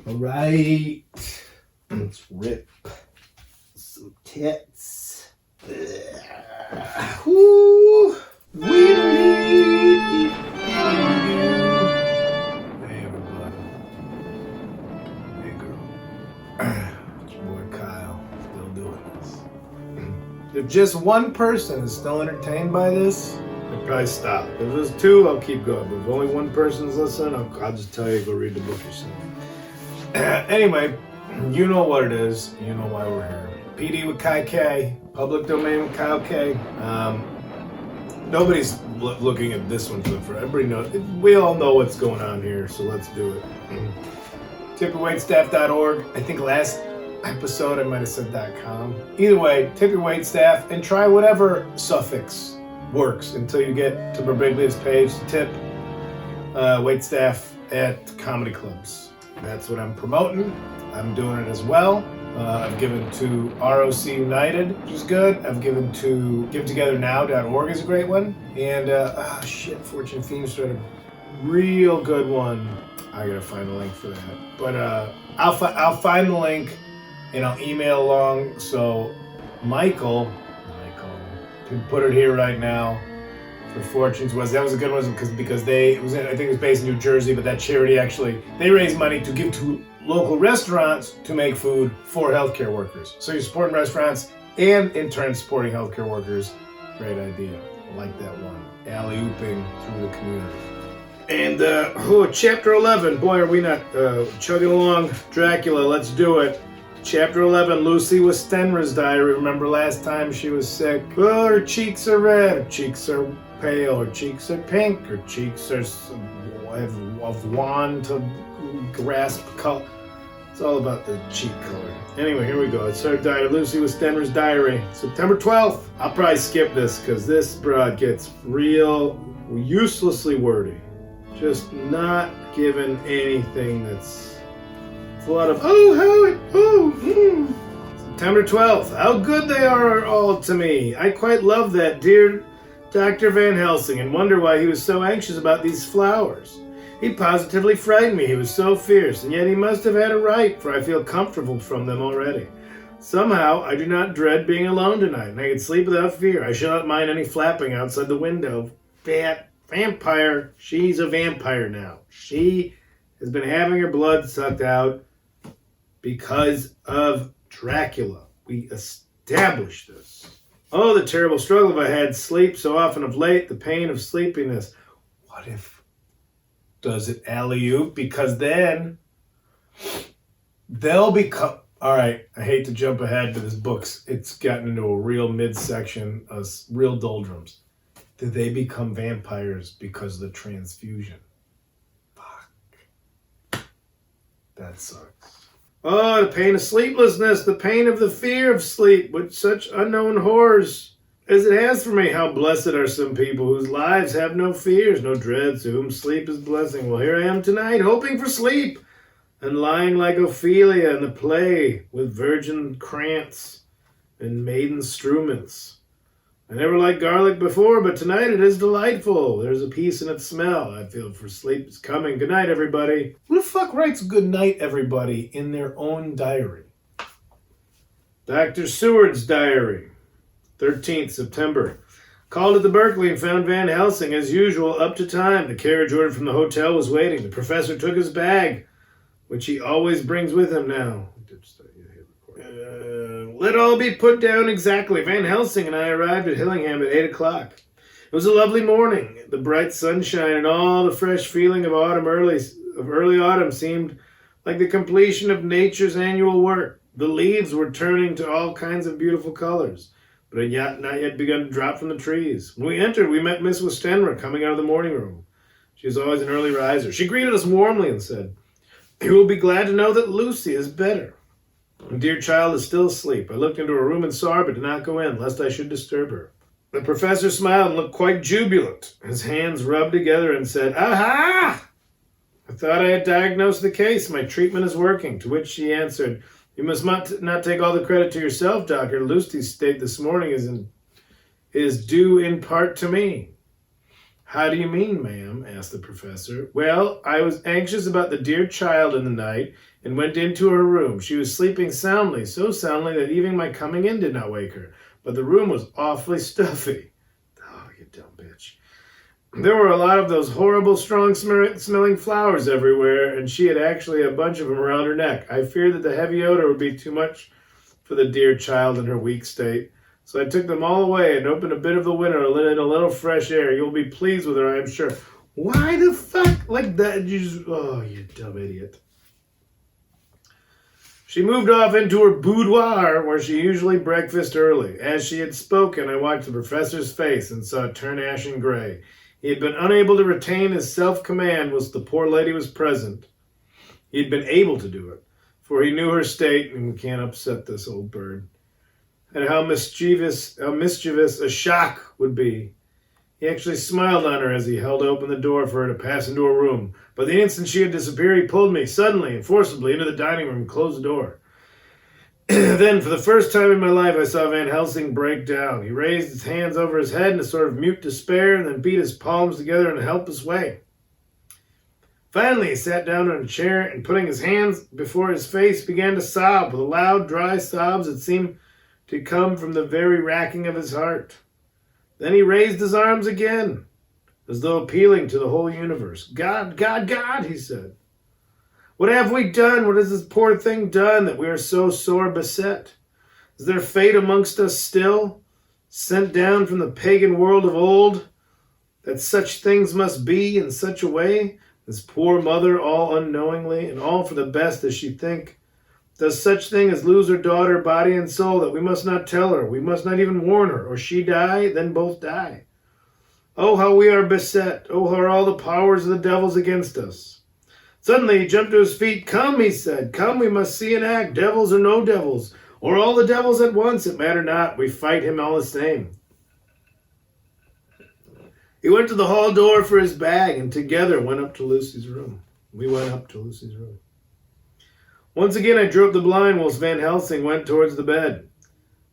All right. Let's rip some tits. Woo! Hey everybody. Hey girl. It's your boy Kyle. Still doing this. If just one person is still entertained by this, I'll probably stop. If there's two, I'll keep going. But if only one person's listening, I'll just tell you to go read the book yourself. Anyway, you know what it is. You know why we're here. PD with Kai K. Public domain with Kyle K. Nobody's looking at this one for everybody knows. We all know what's going on here, so let's do it. tipyourwaitstaff.org. I think last episode I might have said .com. Either way, tip your waitstaff and try whatever suffix works until you get to Birbiglia's page to tip waitstaff at comedy clubs. That's what I'm promoting. I'm doing it as well. I've given to ROC United, which is good. I've given to GiveTogetherNow.org is a great one. And, Fortune Themes started a real good one. I gotta find a link for that. But I'll find the link and I'll email along. So Michael can put it here right now. For Fortune's that was a good one because I think it was based in New Jersey, but that charity they raise money to give to local restaurants to make food for healthcare workers. So you're supporting restaurants and in turn supporting healthcare workers. Great idea. I like that one. Alley-ooping through the community. And chapter 11. Boy, are we not chugging along. Dracula, let's do it. Chapter 11, Lucy Westenra's diary. Remember last time she was sick? Oh, her cheeks are red, her cheeks are pale, her cheeks are pink, her cheeks are of wand to grasp color. It's all about the cheek color. Anyway, here we go. It's her diary, Lucy Westenra's diary. September 12th. I'll probably skip this because this broad gets real uselessly wordy. Just not given anything that's... It's a lot of, September 12th. How good they are all to me. I quite love that dear Dr. Van Helsing and wonder why he was so anxious about these flowers. He positively frightened me. He was so fierce, and yet he must have had a right, for I feel comfortable from them already. Somehow, I do not dread being alone tonight, and I can sleep without fear. I shall not mind any flapping outside the window. Vampire. She's a vampire now. She has been having her blood sucked out because of Dracula. We established this. Oh, the terrible struggle I had, sleep so often of late, the pain of sleepiness. What if does it alley-oop? Because then they'll become... All right, I hate to jump ahead, but this book's, it's gotten into a real midsection of real doldrums. Do they become vampires because of the transfusion? Fuck. That sucks. Oh, the pain of sleeplessness, the pain of the fear of sleep, with such unknown horrors as it has for me. How blessed are some people whose lives have no fears, no dreads, to whom sleep is blessing. Well, here I am tonight, hoping for sleep, and lying like Ophelia in the play, with virgin krantz and maiden struments. I never liked garlic before, but tonight it is delightful. There's a peace in its smell. I feel for sleep is coming. Good night, everybody. Who the fuck writes good night, everybody, in their own diary? Dr. Seward's diary. 13th September. Called at the Berkeley and found Van Helsing, as usual, up to time. The carriage ordered from the hotel was waiting. The professor took his bag, which he always brings with him now. Let all be put down exactly. Van Helsing and I arrived at Hillingham at 8 o'clock. It was a lovely morning. The bright sunshine and all the fresh feeling of early autumn seemed like the completion of nature's annual work. The leaves were turning to all kinds of beautiful colors, but had not yet begun to drop from the trees. When we entered, we met Miss Westenra coming out of the morning room. She was always an early riser. She greeted us warmly and said, "You will be glad to know that Lucy is better. The dear child is still asleep. I looked into her room and saw her, but did not go in, lest I should disturb her." The professor smiled and looked quite jubilant. His hands rubbed together and said, "Aha! I thought I had diagnosed the case. My treatment is working." To which she answered, "You must not take all the credit to yourself, Doctor. Lucy's state this morning is due in part to me." How do you mean, ma'am? Asked the professor. Well, I was anxious about the dear child in the night and went into her room. She was sleeping soundly, so soundly that even my coming in did not wake her. But the room was awfully stuffy. Oh, you dumb bitch. There were a lot of those horrible, strong-smelling flowers everywhere, and she had actually a bunch of them around her neck. I feared that the heavy odor would be too much for the dear child in her weak state. So I took them all away and opened a bit of the window to let in a little fresh air. You'll be pleased with her, I am sure. Why the fuck? Like that? Oh, you dumb idiot. She moved off into her boudoir, where she usually breakfasted early. As she had spoken, I watched the professor's face and saw it turn ashen gray. He had been unable to retain his self-command whilst the poor lady was present. He had been able to do it, for he knew her state, and we can't upset this old bird, and how mischievous a shock would be. He actually smiled on her as he held open the door for her to pass into her room. But the instant she had disappeared, he pulled me suddenly and forcibly into the dining room and closed the door. Then, for the first time in my life, I saw Van Helsing break down. He raised his hands over his head in a sort of mute despair and then beat his palms together in a helpless way. Finally, he sat down on a chair and, putting his hands before his face, began to sob with loud, dry sobs that seemed to come from the very racking of his heart. Then he raised his arms again, as though appealing to the whole universe. God, God, God, he said. What have we done? What has this poor thing done that we are so sore beset? Is there fate amongst us still, sent down from the pagan world of old, that such things must be in such a way? This poor mother, all unknowingly, and all for the best, does she think, does such thing as lose her daughter, body and soul, that we must not tell her, we must not even warn her, or she die, then both die. Oh, how we are beset. Oh, how are all the powers of the devils against us. Suddenly he jumped to his feet. Come, he said, come, we must see and act, devils or no devils, or all the devils at once, it matter not, we fight him all the same. He went to the hall door for his bag, and together went up to Lucy's room. We went up to Lucy's room. Once again I drew up the blind whilst Van Helsing went towards the bed.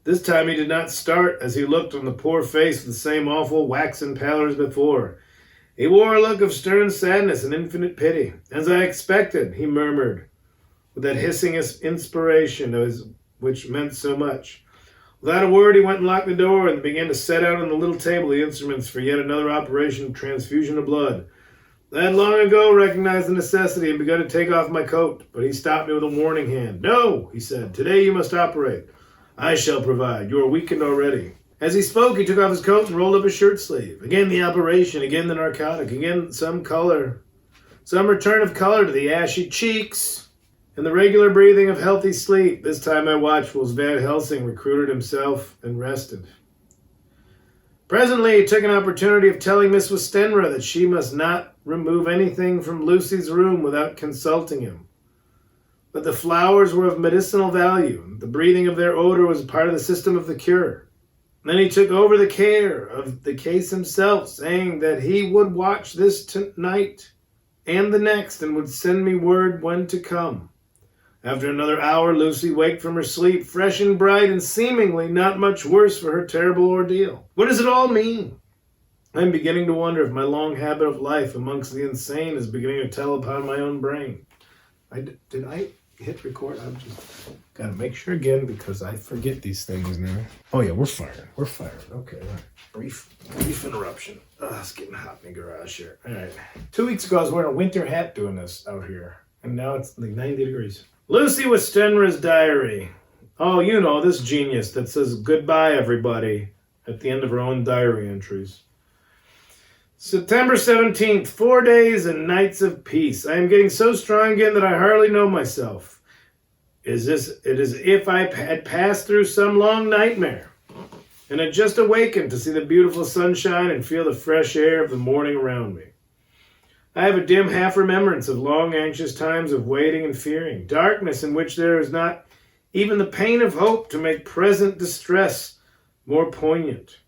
This time he did not start as he looked on the poor face with the same awful waxen pallor as before. He wore a look of stern sadness and infinite pity. As I expected, he murmured, with that hissing inspiration of his, which meant so much. Without a word, he went and locked the door and began to set out on the little table the instruments for yet another operation of transfusion of blood. I had long ago recognized the necessity and begun to take off my coat, but he stopped me with a warning hand. No, he said, today you must operate. I shall provide. You are weakened already. As he spoke, he took off his coat and rolled up his shirt sleeve. Again the operation, again the narcotic, again some color, some return of color to the ashy cheeks, and the regular breathing of healthy sleep. This time I watched whilst Van Helsing recruited himself and rested. Presently he took an opportunity of telling Miss Westenra that she must not remove anything from Lucy's room without consulting him. But the flowers were of medicinal value, and the breathing of their odor was part of the system of the cure. Then he took over the care of the case himself, saying that he would watch this night and the next and would send me word when to come. After another hour, Lucy waked from her sleep, fresh and bright, and seemingly not much worse for her terrible ordeal. What does it all mean? I'm beginning to wonder if my long habit of life amongst the insane is beginning to tell upon my own brain. Did I hit record? I've just got to make sure again because I forget these things now. Oh yeah, we're firing. We're firing. Okay, all right. Brief interruption. It's getting hot in the garage here. All right. 2 weeks ago, I was wearing a winter hat doing this out here, and now it's like 90 degrees. Lucy Westenra's diary. Oh, you know, this genius that says goodbye, everybody, at the end of her own diary entries. September 17th, 4 days and nights of peace. I am getting so strong again that I hardly know myself. It is as if I had passed through some long nightmare and had just awakened to see the beautiful sunshine and feel the fresh air of the morning around me. I have a dim half-remembrance of long anxious times of waiting and fearing, darkness in which there is not even the pain of hope to make present distress more poignant.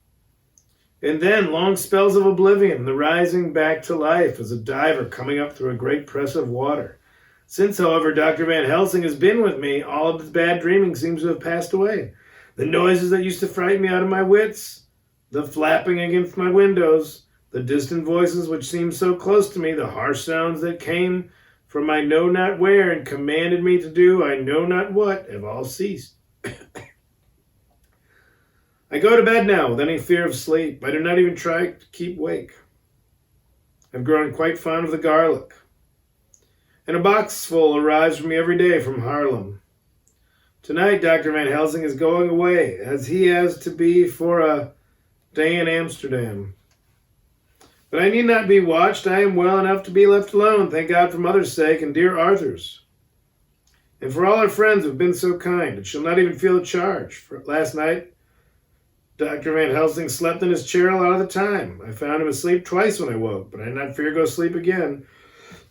And then long spells of oblivion, the rising back to life as a diver coming up through a great press of water. Since, however, Dr. Van Helsing has been with me, all of his bad dreaming seems to have passed away. The noises that used to frighten me out of my wits, the flapping against my windows, The distant voices which seemed so close to me, the harsh sounds that came from I know not where and commanded me to do I know not what, have all ceased. I go to bed now with any fear of sleep. I do not even try to keep awake. I've grown quite fond of the garlic. And a box full arrives for me every day from Haarlem. Tonight, Dr. Van Helsing is going away, as he has to be for a day in Amsterdam. But I need not be watched. I am well enough to be left alone, thank God for mother's sake and dear Arthur's. And for all our friends who have been so kind, and shall not even feel a charge. For last night, Dr. Van Helsing slept in his chair a lot of the time. I found him asleep twice when I woke, but I did not fear to go sleep again.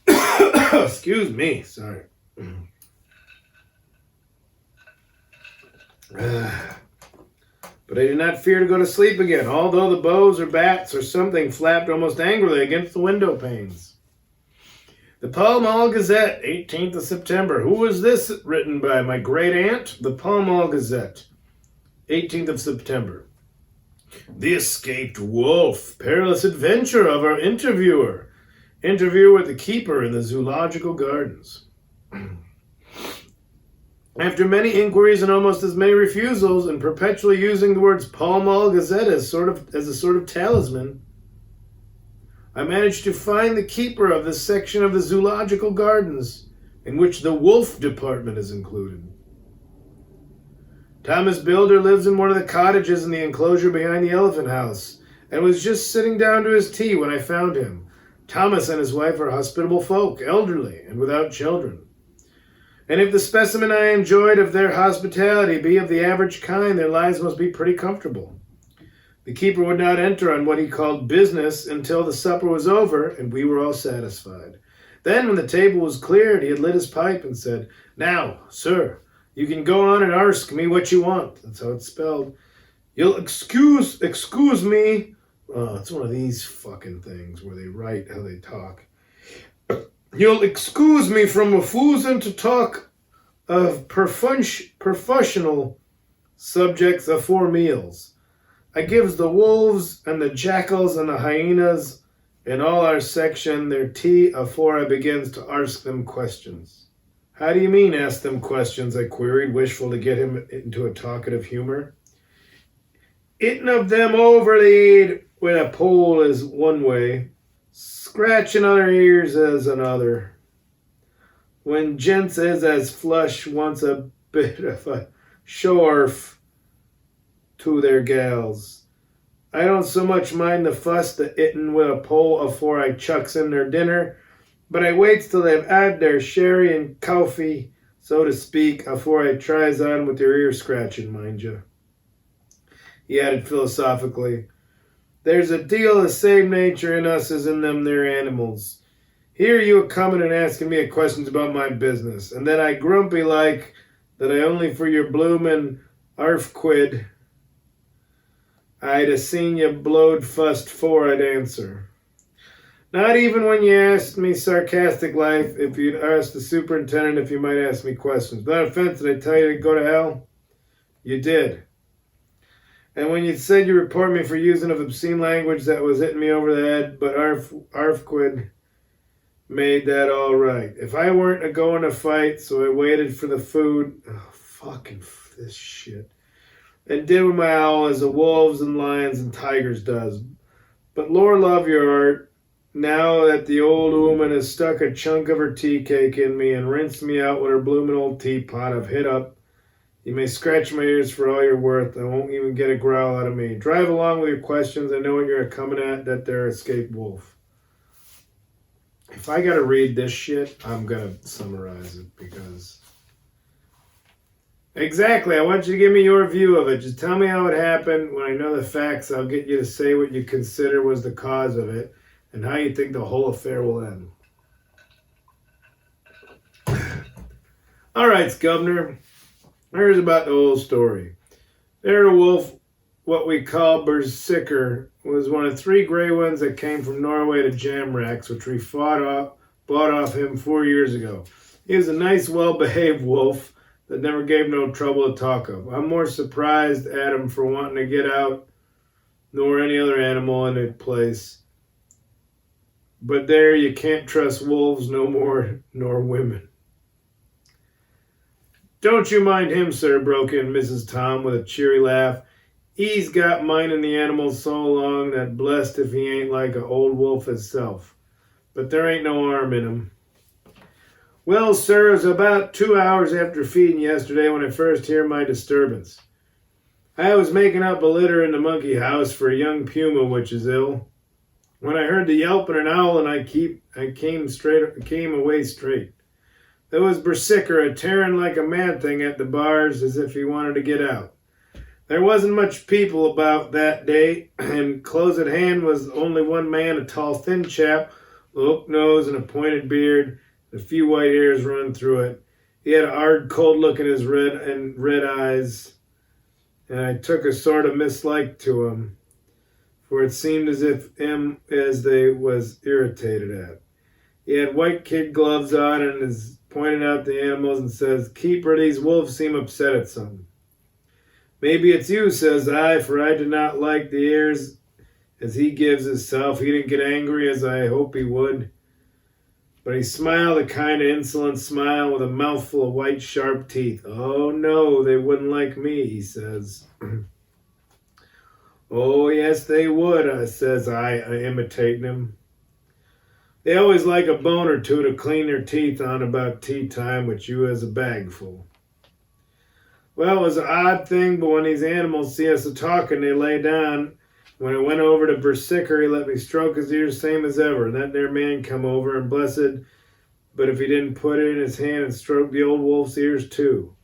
Excuse me, sorry. But I did not fear to go to sleep again, although the bows or bats or something flapped almost angrily against the window panes. The Pall Mall Gazette, 18th of September. Who was this written by? My great aunt? The Pall Mall Gazette, 18th of September. The escaped wolf, perilous adventure of our interviewer. Interview with the keeper in the zoological gardens. After many inquiries and almost as many refusals, and perpetually using the words Pall Mall Gazette as a sort of talisman, I managed to find the keeper of the section of the zoological gardens in which the wolf department is included. Thomas Builder lives in one of the cottages in the enclosure behind the elephant house, and was just sitting down to his tea when I found him. Thomas and his wife are hospitable folk, elderly, and without children. And if the specimen I enjoyed of their hospitality be of the average kind, their lives must be pretty comfortable. The keeper would not enter on what he called business until the supper was over, and we were all satisfied. Then, when the table was cleared, he had lit his pipe and said, "Now, sir, you can go on and ask me what you want." That's how it's spelled. "You'll excuse me." Oh, it's one of these fucking things where they write how they talk. "You'll excuse me from refusing to talk of professional subjects afore meals. I gives the wolves and the jackals and the hyenas in all our section their tea afore I begins to ask them questions." "How do you mean, ask them questions?" I queried, wishful to get him into a talkative humor. "Eating of them over the head with a pole is one way, scratching on their ears is another. When gents is as flush wants a bit of a show-off to their gals. I don't so much mind the fuss the eating with a pole afore I chucks in their dinner, but I waits till they've had their sherry and coffee, so to speak, afore I tries on with their ear scratching, mind you." He added philosophically, "There's a deal of the same nature in us as in them there animals. Here you a coming and asking me questions about my business, and then I grumpy like that I only for your bloomin' arf-quid I'd a seen you blowed fussed 'fore I'd answer. Not even when you asked me sarcastic like if you'd asked the superintendent if you might ask me questions. Without offense, did I tell you to go to hell? You did. And when you said you report me for using of obscene language that was hitting me over the head, but Arfquid made that all right. If I weren't a-going to fight, so I waited for the food. Oh, fucking this shit. And did with my owl as the wolves and lions and tigers does. But Lord love your art, now that the old woman has stuck a chunk of her tea cake in me and rinsed me out with her bloomin' old teapot, I've hit up. You may scratch my ears for all you're worth. I won't even get a growl out of me. Drive along with your questions. I know what you're coming at, that there escaped wolf. If I gotta read this shit, I'm gonna summarize it because... Exactly, I want you to give me your view of it. Just tell me how it happened. When I know the facts, I'll get you to say what you consider was the cause of it and how you think the whole affair will end. All right, Governor. Here's about the whole story. There, the wolf, what we call Berserker, was one of 3 gray ones that came from Norway to Jamraks, which we bought off him 4 years ago. He was a nice, well-behaved wolf that never gave no trouble to talk of. I'm more surprised at him for wanting to get out nor any other animal in the place. But there you can't trust wolves no more nor women. Don't you mind him, sir, broke in Mrs. Tom with a cheery laugh. He's got minding the animals so long that blessed if he ain't like a old wolf himself. But there ain't no harm in him. Well, sir, it was about 2 hours after feeding yesterday when I first hear my disturbance. I was making up a litter in the monkey house for a young puma which is ill. When I heard the yelping and howling, I came away straight. There was Bersicker a-tearing like a mad thing at the bars as if he wanted to get out. There wasn't much people about that day, and close at hand was only one man, a tall, thin chap, with a hook nose and a pointed beard, and a few white hairs running through it. He had a hard, cold look in his red eyes, and I took a sort of mislike to him, for it seemed as if they was irritated at. He had white kid gloves on and is pointing out the animals and says, Keeper, these wolves seem upset at something. Maybe it's you, says I, for I did not like the airs as he gives himself. He didn't get angry as I hope he would. But he smiled a kind of insolent smile with a mouthful of white sharp teeth. Oh no, they wouldn't like me, he says. Oh yes, they would, says I, imitating him. They always like a bone or two to clean their teeth on about tea time, which you has a bagful. Well, it was an odd thing, but when these animals see us a-talking, they lay down. When I went over to Bersicker, he let me stroke his ears same as ever. And that there man come over, and blessed, but if he didn't put it in his hand and stroke the old wolf's ears too.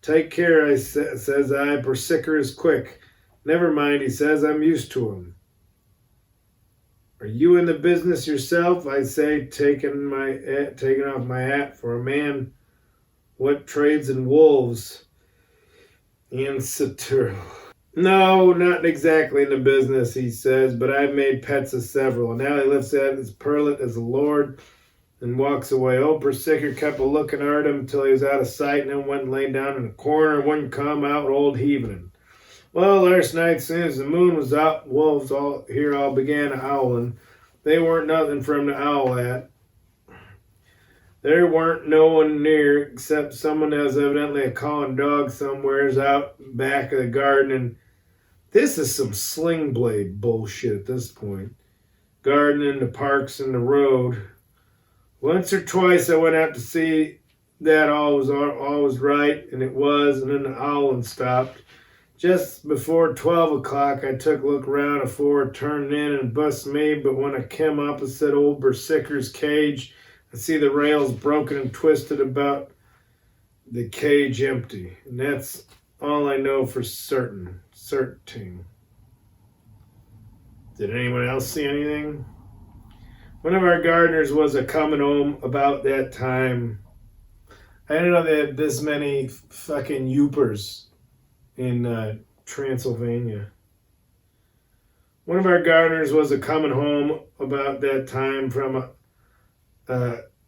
Take care, says I, Bersicker is quick. Never mind, he says, I'm used to him. Are you in the business yourself? I say, taking off my hat for a man what trades in wolves. Answer. No, not exactly in the business, he says, but I've made pets of several. And now he lifts out his perlet as a lord and walks away. Old Bersicker kept a looking at him until he was out of sight and then went and lay down in a corner and wouldn't come out old heaving. Well, last night, as soon as the moon was up, wolves all began howling. They weren't nothing for him to howl at. There weren't no one near except someone that was evidently a calling dog somewheres out back of the garden. And this is some sling blade bullshit at this point. Gardening, the parks, and the road. Once or twice I went out to see that all was right, and it was, and then the howling stopped. Just before 12 o'clock, I took a look around afore turning in and bust me, but when I came opposite old Bersicker's cage, I see the rails broken and twisted about the cage empty. And that's all I know for certain. Did anyone else see anything? One of our gardeners was a-coming home about that time. I didn't know they had this many fucking youpers in Transylvania. One of our gardeners was a-coming home about that time from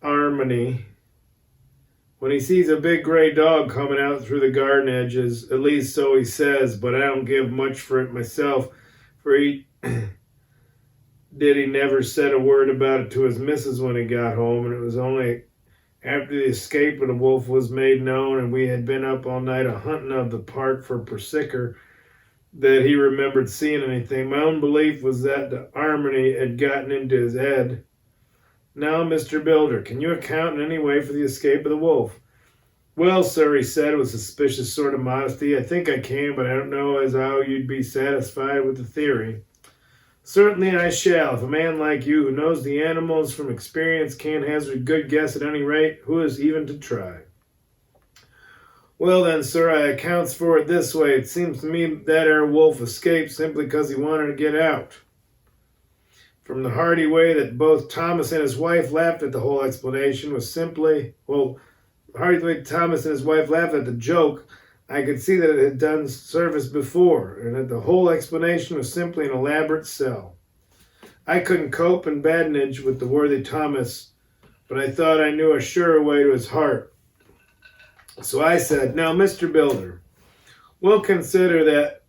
Armany. When he sees a big gray dog coming out through the garden edges, at least so he says, but I don't give much for it myself, for he never said a word about it to his missus when he got home, and it was only after the escape of the wolf was made known and we had been up all night a-hunting of the park for Bersicker that he remembered seeing anything. My own belief was that the harmony had gotten into his head. Now, Mr. Builder, can you account in any way for the escape of the wolf? Well, sir, he said with suspicious sort of modesty, I think I can, but I don't know as how you'd be satisfied with the theory. Certainly I shall. If a man like you who knows the animals from experience can't hazard a good guess at any rate, who is even to try? Well then, sir, I accounts for it this way. It seems to me that our wolf escaped simply because he wanted to get out. From the hearty way that both Thomas and his wife laughed at the whole explanation was simply, the hearty way Thomas and his wife laughed at the joke, I could see that it had done service before, and that the whole explanation was simply an elaborate sell. I couldn't cope in badinage with the worthy Thomas, but I thought I knew a surer way to his heart. So I said, now, Mr. Builder, we'll consider that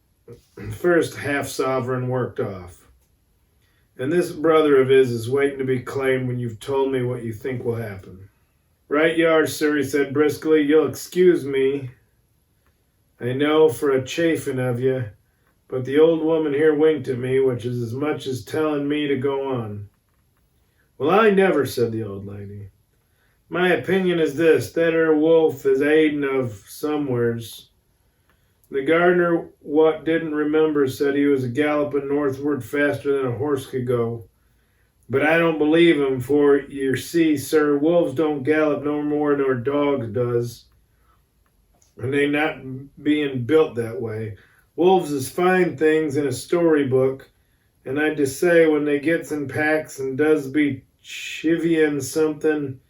first half-sovereign worked off. And this brother of his is waiting to be claimed when you've told me what you think will happen. Right you are, sir, he said briskly. You'll excuse me, I know, for a chaffing of you, but the old woman here winked at me, which is as much as telling me to go on. Well, I never, said the old lady. My opinion is this, that wolf is aiding of somewheres. The gardener, what didn't remember, said he was galloping northward faster than a horse could go. But I don't believe him, for you see, sir, wolves don't gallop no more nor dogs does. And they not being built that way. Wolves is fine things in a storybook, and I just say when they gets in packs and does be chivying something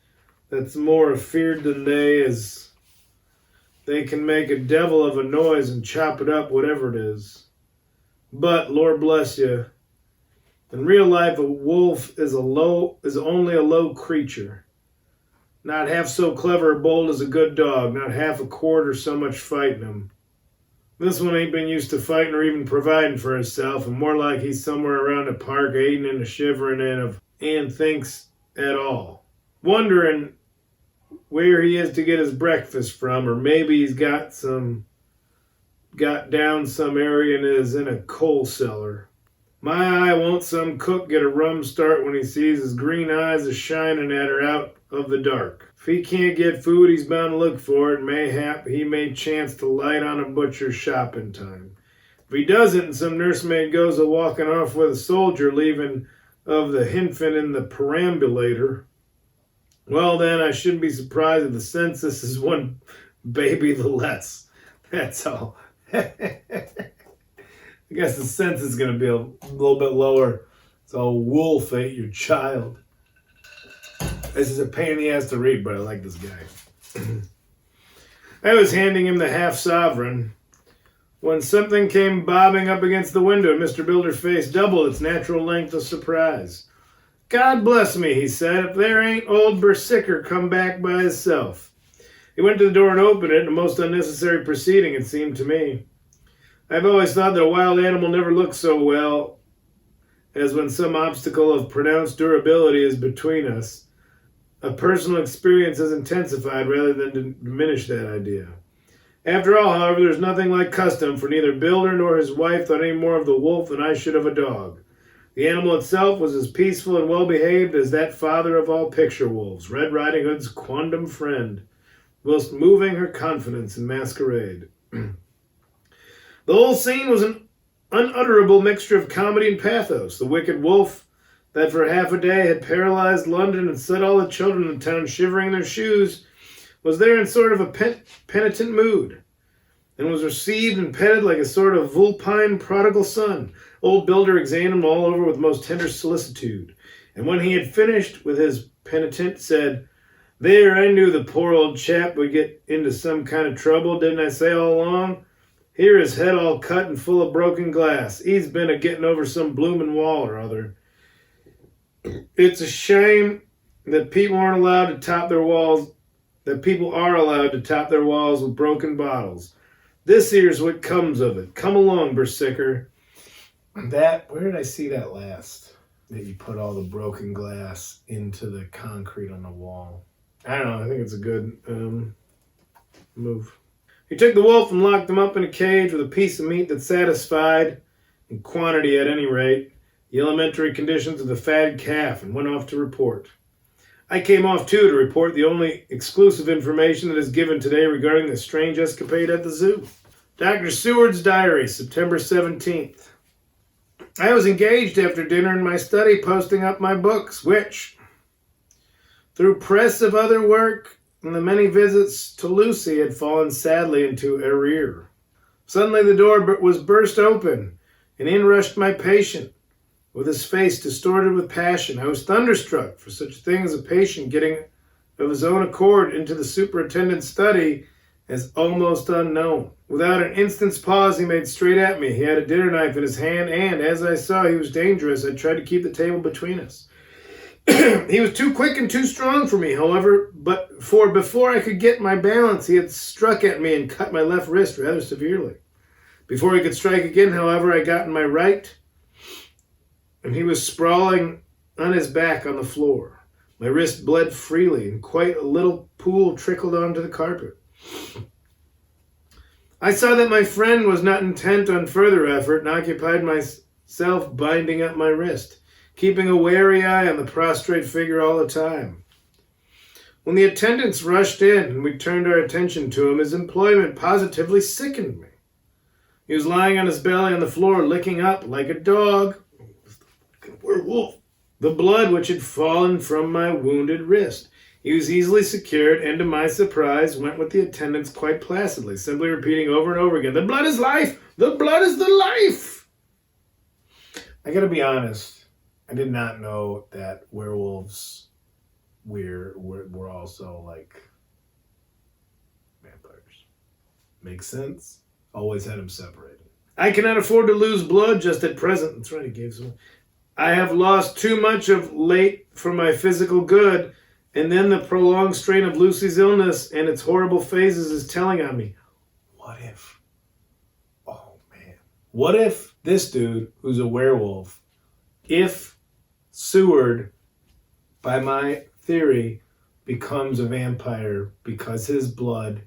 that's more afeard than they is, they can make a devil of a noise and chop it up, whatever it is. But, Lord bless you, in real life a wolf is only a low creature. Not half so clever or bold as a good dog, not half a quarter so much fighting him. This one ain't been used to fighting or even providing for himself, and more like he's somewhere around the park aiding and shivering and thinks at all. Wondering where he is to get his breakfast from, or maybe he's got down some area and is in a coal cellar. My eye, won't some cook get a rum start when he sees his green eyes a shining at her out of the dark. If he can't get food, he's bound to look for it, and mayhap he may chance to light on a butcher's shop in time. If he doesn't, and some nursemaid goes a-walking off with a soldier, leaving of the hinfant in the perambulator, well then, I shouldn't be surprised if the census is one baby the less. That's all. I guess the census is going to be a little bit lower. So wolf ate your child. This is a pain in the ass to read, but I like this guy. I was handing him the half-sovereign when something came bobbing up against the window, and Mr. Builder's face doubled its natural length of surprise. God bless me, he said, if there ain't old Bersicker come back by himself. He went to the door and opened it, a most unnecessary proceeding, it seemed to me. I've always thought that a wild animal never looks so well as when some obstacle of pronounced durability is between us. A personal experience has intensified rather than to diminish that idea. After all, however, there's nothing like custom, for neither Builder nor his wife thought any more of the wolf than I should of a dog. The animal itself was as peaceful and well-behaved as that father of all picture wolves, Red Riding Hood's quondam friend, whilst moving her confidence in masquerade. The whole scene was an unutterable mixture of comedy and pathos. The wicked wolf that for half a day had paralyzed London and set all the children in the town shivering in their shoes was there in sort of a penitent mood, and was received and petted like a sort of vulpine prodigal son. Old Builder examined him all over with most tender solicitude, and when he had finished with his penitent, said, There, I knew the poor old chap would get into some kind of trouble, didn't I say all along? Here his head all cut and full of broken glass. He's been a-getting over some bloomin' wall or other. It's a shame that people aren't allowed to top their walls, that people are allowed to top their walls with broken bottles. This here's what comes of it. Come along, Bersicker. Where did I see that last? That you put all the broken glass into the concrete on the wall. I don't know. I think it's a good move. He took the wolf and locked him up in a cage with a piece of meat that satisfied, in quantity at any rate, the elementary conditions of the fatted calf, and went off to report. I came off too to report the only exclusive information that is given today regarding the strange escapade at the zoo. Dr. Seward's diary, September 17th. I was engaged after dinner in my study posting up my books, which, through press of other work and the many visits to Lucy, had fallen sadly into arrear. Suddenly the door was burst open, and in rushed my patient, with his face distorted with passion. I was thunderstruck, for such a thing as a patient getting of his own accord into the superintendent's study as almost unknown. Without an instant's pause, he made straight at me. He had a dinner knife in his hand, and, as I saw he was dangerous, I tried to keep the table between us. He was too quick and too strong for me, however, for before I could get my balance, he had struck at me and cut my left wrist rather severely. Before he could strike again, however, I got in my right, and he was sprawling on his back on the floor. My wrist bled freely, and quite a little pool trickled onto the carpet. I saw that my friend was not intent on further effort and occupied myself binding up my wrist, keeping a wary eye on the prostrate figure all the time. When the attendants rushed in and we turned our attention to him, his employment positively sickened me. He was lying on his belly on the floor, licking up like a dog. Werewolf. The blood which had fallen from my wounded wrist. He was easily secured, and to my surprise, went with the attendants quite placidly, simply repeating over and over again, "The blood is life! The blood is the life!" I gotta be honest, I did not know that werewolves were also like vampires. Makes sense. Always had them separated. I cannot afford to lose blood just at present. That's right, he gave some. I have lost too much of late for my physical good, and then the prolonged strain of Lucy's illness and its horrible phases is telling on me. What if? Oh, man. What if this dude, who's a werewolf, if Seward, by my theory, becomes a vampire because his blood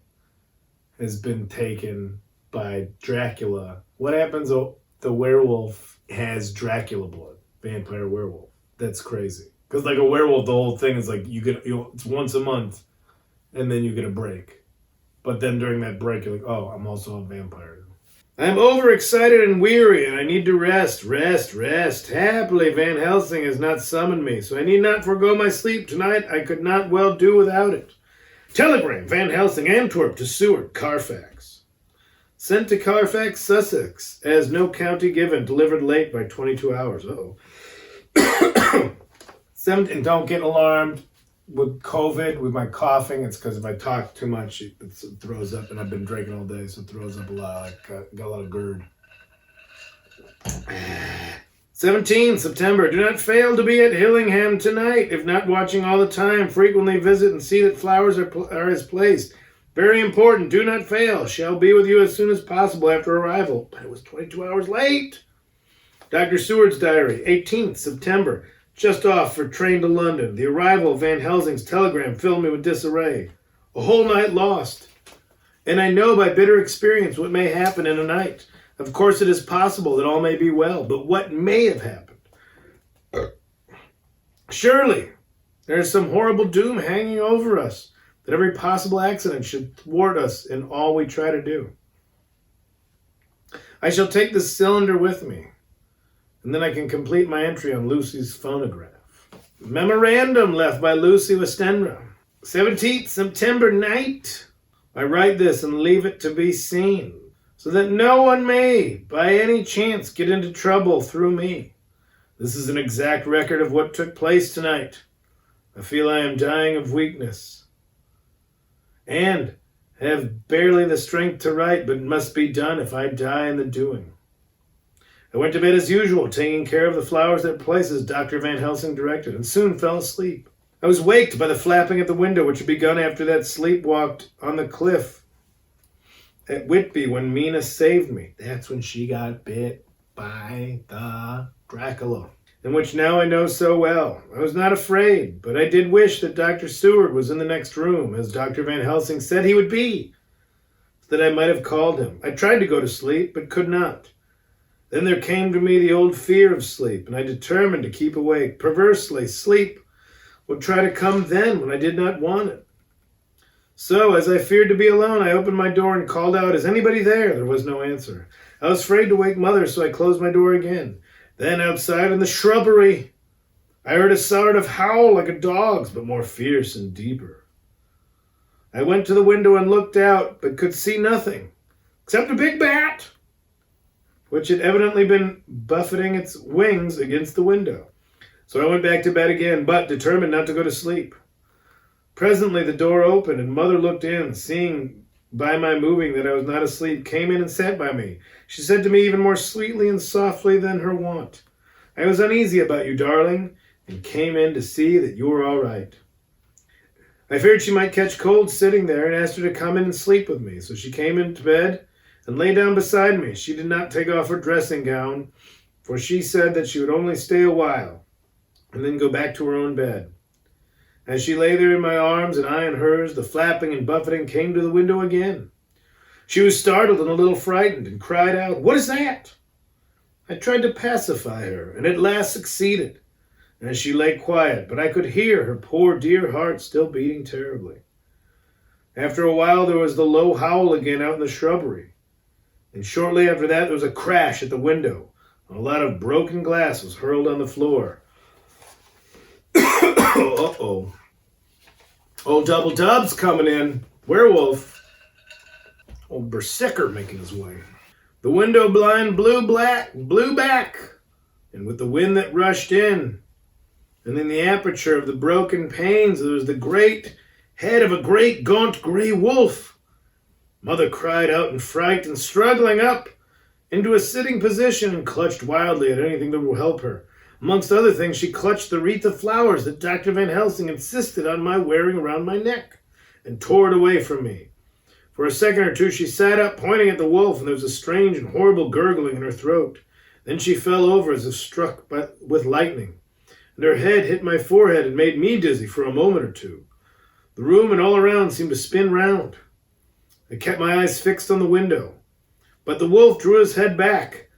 has been taken by Dracula? What happens if the werewolf has Dracula blood? Vampire werewolf. That's crazy. Because like a werewolf, the whole thing is like it's once a month, and then you get a break. But then during that break, you're like, oh, I'm also a vampire. I'm overexcited and weary, and I need to rest. Happily, Van Helsing has not summoned me, so I need not forego my sleep tonight. I could not well do without it. Telegram, Van Helsing, Antwerp to Seward, Carfax. Sent to Carfax, Sussex, as no county given, delivered late by 22 hours. Uh-oh. And don't get alarmed with COVID, with my coughing. It's because if I talk too much, it throws up, and I've been drinking all day, so it throws up a lot. Got a lot of GERD. 17 September. Do not fail to be at Hillingham tonight. If not watching all the time, frequently visit and see that flowers are as placed. Very important. Do not fail. Shall be with you as soon as possible after arrival. But it was 22 hours late. Dr. Seward's diary. 18th September. Just off for train to London. The arrival of Van Helsing's telegram filled me with disarray. A whole night lost. And I know by bitter experience what may happen in a night. Of course it is possible that all may be well, but what may have happened? Surely there is some horrible doom hanging over us, that every possible accident should thwart us in all we try to do. I shall take the cylinder with me, and then I can complete my entry on Lucy's phonograph. Memorandum left by Lucy Westenra. 17th September night. I write this and leave it to be seen, so that no one may, by any chance, get into trouble through me. This is an exact record of what took place tonight. I feel I am dying of weakness, and have barely the strength to write, but it must be done if I die in the doing. I went to bed as usual, taking care of the flowers at places Dr. Van Helsing directed, and soon fell asleep. I was waked by the flapping at the window, which had begun after that sleepwalk on the cliff at Whitby when Mina saved me. That's when she got bit by the Dracula, and which now I know so well. I was not afraid, but I did wish that Dr. Seward was in the next room, as Dr. Van Helsing said he would be, so that I might have called him. I tried to go to sleep, but could not. Then there came to me the old fear of sleep, and I determined to keep awake. Perversely, sleep would try to come then when I did not want it. So, as I feared to be alone, I opened my door and called out, "Is anybody there?" There was no answer. I was afraid to wake Mother, so I closed my door again. Then outside in the shrubbery, I heard a sort of howl like a dog's, but more fierce and deeper. I went to the window and looked out, but could see nothing, except a big bat, which had evidently been buffeting its wings against the window. So I went back to bed again, but determined not to go to sleep. Presently the door opened, and Mother looked in, seeing by my moving that I was not asleep, came in and sat by me. She said to me even more sweetly and softly than her wont, "I was uneasy about you, darling, and came in to see that you were all right." I feared she might catch cold sitting there, and asked her to come in and sleep with me. So she came into bed and lay down beside me. She did not take off her dressing gown, for she said that she would only stay a while and then go back to her own bed. As she lay there in my arms and I in hers, the flapping and buffeting came to the window again. She was startled and a little frightened and cried out, "What is that?" I tried to pacify her and at last succeeded, as she lay quiet, but I could hear her poor dear heart still beating terribly. After a while there was the low howl again out in the shrubbery, and shortly after that there was a crash at the window, and a lot of broken glass was hurled on the floor. Uh-oh. Old Double Dub's coming in. Werewolf. Old Berserker making his way. The window blind blew back, and with the wind that rushed in, and in the aperture of the broken panes there was the great head of a great gaunt grey wolf. Mother cried out in fright, and struggling up into a sitting position and clutched wildly at anything that would help her. Amongst other things, she clutched the wreath of flowers that Dr. Van Helsing insisted on my wearing around my neck, and tore it away from me. For a second or two she sat up, pointing at the wolf, and there was a strange and horrible gurgling in her throat. Then she fell over as if struck with lightning, and her head hit my forehead and made me dizzy for a moment or two. The room and all around seemed to spin round. I kept my eyes fixed on the window, but the wolf drew his head back,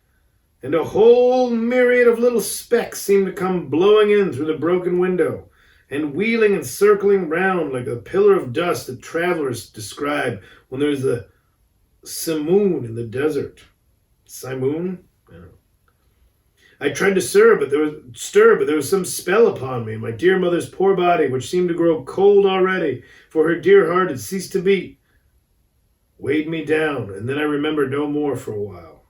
and a whole myriad of little specks seemed to come blowing in through the broken window, and wheeling and circling round like a pillar of dust that travelers describe when there's a simoon in the desert. Simoon? I don't know. I tried to stir, but there was some spell upon me, and my dear mother's poor body, which seemed to grow cold already, for her dear heart had ceased to beat, weighed me down, and then I remembered no more for a while.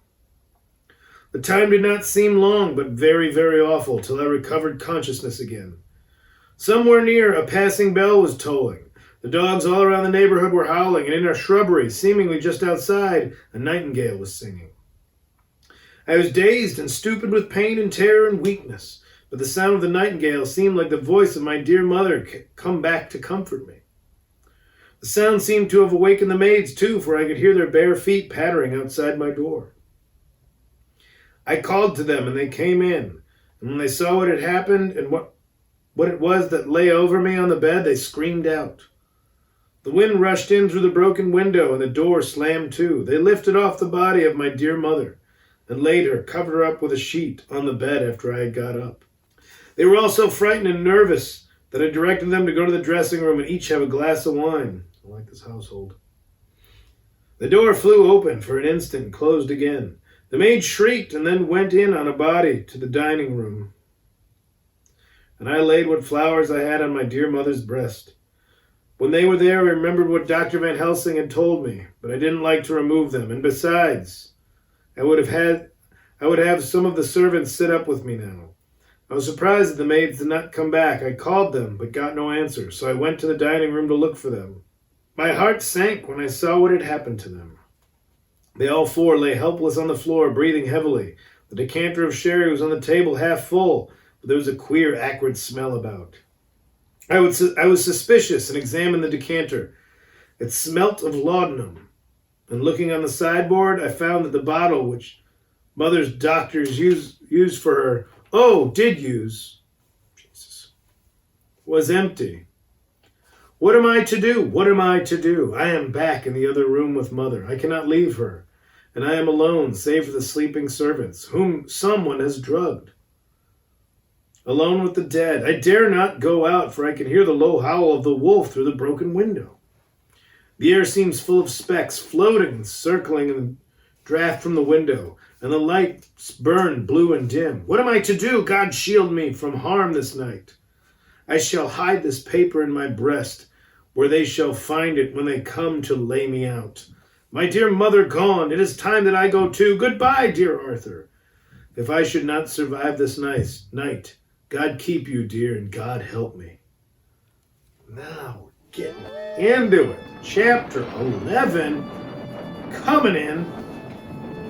The time did not seem long, but very, very awful, till I recovered consciousness again. Somewhere near, a passing bell was tolling. The dogs all around the neighborhood were howling, and in our shrubbery, seemingly just outside, a nightingale was singing. I was dazed and stupid with pain and terror and weakness, but the sound of the nightingale seemed like the voice of my dear mother come back to comfort me. The sound seemed to have awakened the maids, too, for I could hear their bare feet pattering outside my door. I called to them, and they came in, and when they saw what had happened and what it was that lay over me on the bed, they screamed out. The wind rushed in through the broken window, and the door slammed to. They lifted off the body of my dear mother, and laid her, covered her up with a sheet, on the bed after I had got up. They were all so frightened and nervous that I directed them to go to the dressing room and each have a glass of wine. I like this household. The door flew open for an instant and closed again. The maid shrieked and then went in on a body to the dining room. And I laid what flowers I had on my dear mother's breast. When they were there, I remembered what Dr. Van Helsing had told me, but I didn't like to remove them. And besides, I would have some of the servants sit up with me now. I was surprised that the maids did not come back. I called them, but got no answer, so I went to the dining room to look for them. My heart sank when I saw what had happened to them. They all four lay helpless on the floor, breathing heavily. The decanter of sherry was on the table half full, but there was a queer, acrid smell about. I was suspicious and examined the decanter. It smelt of laudanum, and looking on the sideboard, I found that the bottle which Mother's doctors used for her, was empty. What am I to do? What am I to do? I am back in the other room with Mother. I cannot leave her, and I am alone, save for the sleeping servants, whom someone has drugged. Alone with the dead. I dare not go out, for I can hear the low howl of the wolf through the broken window. The air seems full of specks, floating and circling in the draught from the window, and the lights burn blue and dim. What am I to do? God shield me from harm this night. I shall hide this paper in my breast, where they shall find it when they come to lay me out. My dear mother gone, it is time that I go too. Goodbye, dear Arthur. If I should not survive this night, God keep you, dear, and God help me. Now, getting into it. Chapter 11, coming in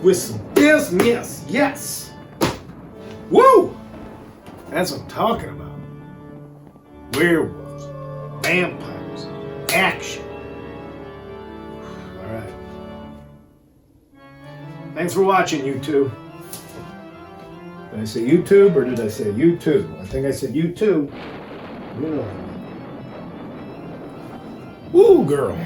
with some business. Yes. Woo! That's what I'm talking about. Werewolves, vampires, action. All right. Thanks for watching, you two. I say YouTube or did I say YouTube? I think I said YouTube. You know. Woo, girl.